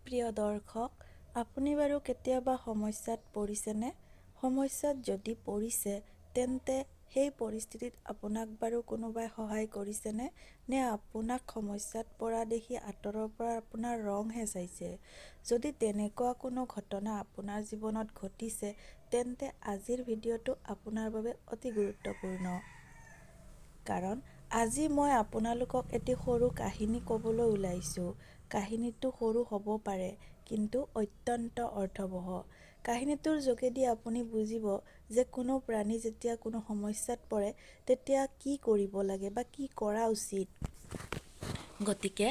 প্ৰিয় দৰ্শক, আপুনি বাৰু কেতিয়াবা সমস্যাত পৰিছেনে? সমস্যাত যদি পৰিছে, তেন্তে সেই পৰিস্থিতিত আপোনাক বাৰু কোনোবাই সহায় কৰিছেনে? নে আপোনাক সমস্যাত পৰা দেখি আঁতৰৰ পৰা আপোনাৰ ৰংহে চাইছে? যদি তেনেকুৱা কোনো ঘটনা আপোনাৰ জীৱনত ঘটিছে, তেন্তে আজিৰ ভিডিঅ'টো আপোনাৰ বাবে অতি গুৰুত্বপূৰ্ণ। কাৰণ আজি মই আপোনালোকক এটি সৰু কাহিনী ক'বলৈ ওলাইছোঁ। কাহিনীটো সৰু হ'ব পাৰে, কিন্তু অত্যন্ত অৰ্থবহ। কাহিনীটোৰ যোগেদি আপুনি বুজিব যে কোনো প্ৰাণী যেতিয়া কোনো সমস্যাত পৰে, তেতিয়া কি কৰিব লাগে বা কি কৰা উচিত। গতিকে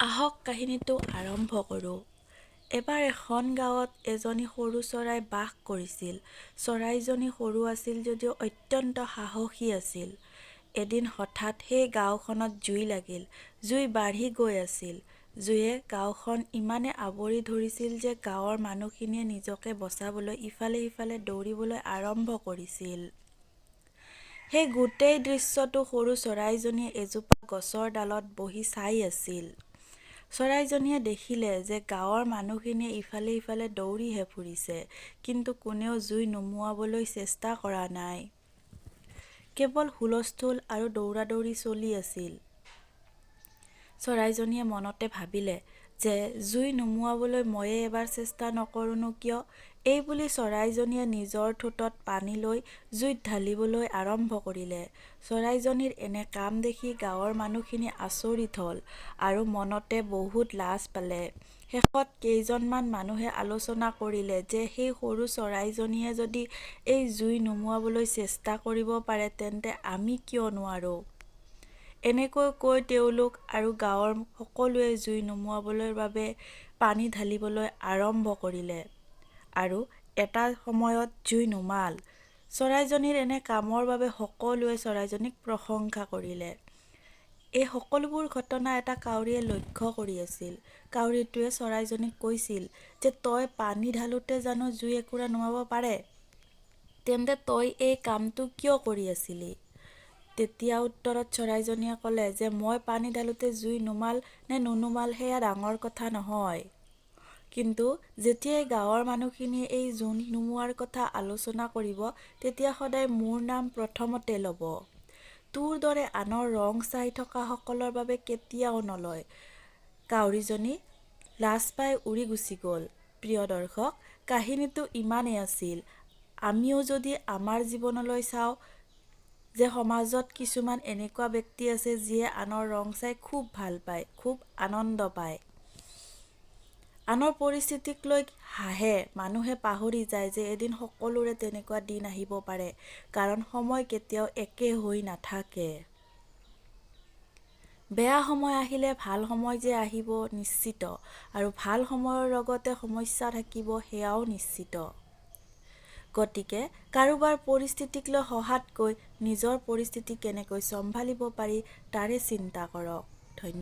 আহক কাহিনীটো আৰম্ভ কৰোঁ। এবাৰ এখন গাঁৱত এজনী সৰু চৰাই বাস কৰিছিল। চৰাইজনী সৰু আছিল যদিও অত্যন্ত সাহসী আছিল। এদিন হঠাৎ সেই গাঁওখনত জুই লাগিল। জুই বাঢ়ি গৈ আছিল। জুয়ে গাঁওখন ইমানে আৱৰি ধৰিছিল যে গাঁৱৰ মানুহখিনিয়ে নিজকে বচাবলৈ ইফালে সিফালে দৌৰিবলৈ আৰম্ভ কৰিছিল। সেই গোটেই দৃশ্যটো সৰু চৰাইজনীয়ে এজোপা গছৰ ডালত বহি চাই আছিল। চৰাইজনীয়ে দেখিলে যে গাঁৱৰ মানুহখিনিয়ে ইফালে সিফালে দৌৰিহে ফুৰিছে, কিন্তু কোনেও জুই নুমুৱাবলৈ চেষ্টা কৰা নাই। কেৱল হুলস্থুল আৰু দৌৰাদৌৰি চলি আছিল। চৰাইজনীয়ে মনতে ভাবিলে যে জুই নুমুৱাবলৈ ময়ে এবাৰ চেষ্টা নকৰোঁনো কিয়? এইবুলি চৰাইজনীয়ে নিজৰ ঠোঁটত পানী লৈ জুইত ঢালিবলৈ আৰম্ভ কৰিলে। চৰাইজনীৰ এনে কাম দেখি গাঁৱৰ মানুহখিনি আচৰিত হ'ল আৰু মনতে বহুত লাজ পালে। শেষত কেইজনমান মানুহে আলোচনা কৰিলে যে সেই সৰু চৰাইজনীয়ে যদি এই জুই নুমুৱাবলৈ চেষ্টা কৰিব পাৰে, তেন্তে আমি কিয় নোৱাৰোঁ? এনেকৈ কৈ তেওঁলোক আৰু গাঁৱৰ সকলোৱে জুই নুমুৱাবৰ বাবে পানী ঢালিবলৈ আৰম্ভ কৰিলে। আৰু এটা সময়ত জুই নুমাল। চৰাইজনীৰ এনে কামৰ বাবে সকলোৱে চৰাইজনীক প্ৰশংসা কৰিলে। এই সকলোবোৰ ঘটনা এটা কাউৰীয়ে লক্ষ্য কৰি আছিল। কাউৰীটোৱে চৰাইজনীক কৈছিল যে তই পানী ঢালোতে জানো জুই একুৰা নুমাব পাৰে? তেন্তে তই এই কামটো কিয় কৰি আছিলি? তেতিয়া উত্তৰত চৰাইজনীয়ে ক'লে যে মই পানী ঢালোতে জুই নুমাল নে নুনুমাল সেয়া ডাঙৰ কথা নহয়। কিন্তু যেতিয়াই গাঁৱৰ মানুহখিনিয়ে এই জুই নুমুৱাৰ কথা আলোচনা কৰিব, তেতিয়া সদায় মোৰ নাম প্ৰথমতে ল'ব। তোৰ দৰে আনৰ ৰং চাই থকা সকলৰ বাবে কেতিয়াও নলয়। কাউৰীজনী লাজ পাই উৰি গুচি গ'ল। প্ৰিয় দৰ্শক, কাহিনীটো ইমানেই আছিল। আমিও যদি আমাৰ জীৱনলৈ চাওঁ যে সমাজত কিছুমান এনেকুৱা ব্যক্তি আছে যিয়ে আনৰ ৰং চাই খুব ভাল পায়, খুব আনন্দ পায়। আনৰ পৰিস্থিতিক লৈ হাঁহে। মানুহে পাহৰি যায় যে এদিন সকলোৰে তেনেকুৱা দিন আহিব পাৰে, কাৰণ সময় কেতিয়াও একে হৈ নাথাকে। বেয়া সময় আহিলে ভাল সময় যে আহিব নিশ্চিত, আৰু ভাল সময়ৰ লগতে সমস্যা থাকিব সেয়াও নিশ্চিত। গতিকে কাৰোবাৰ পৰিস্থিতিক লৈ হহাতকৈ নিজৰ পৰিস্থিতি কেনেকৈ চম্ভালিব পাৰি তাৰে চিন্তা কৰক।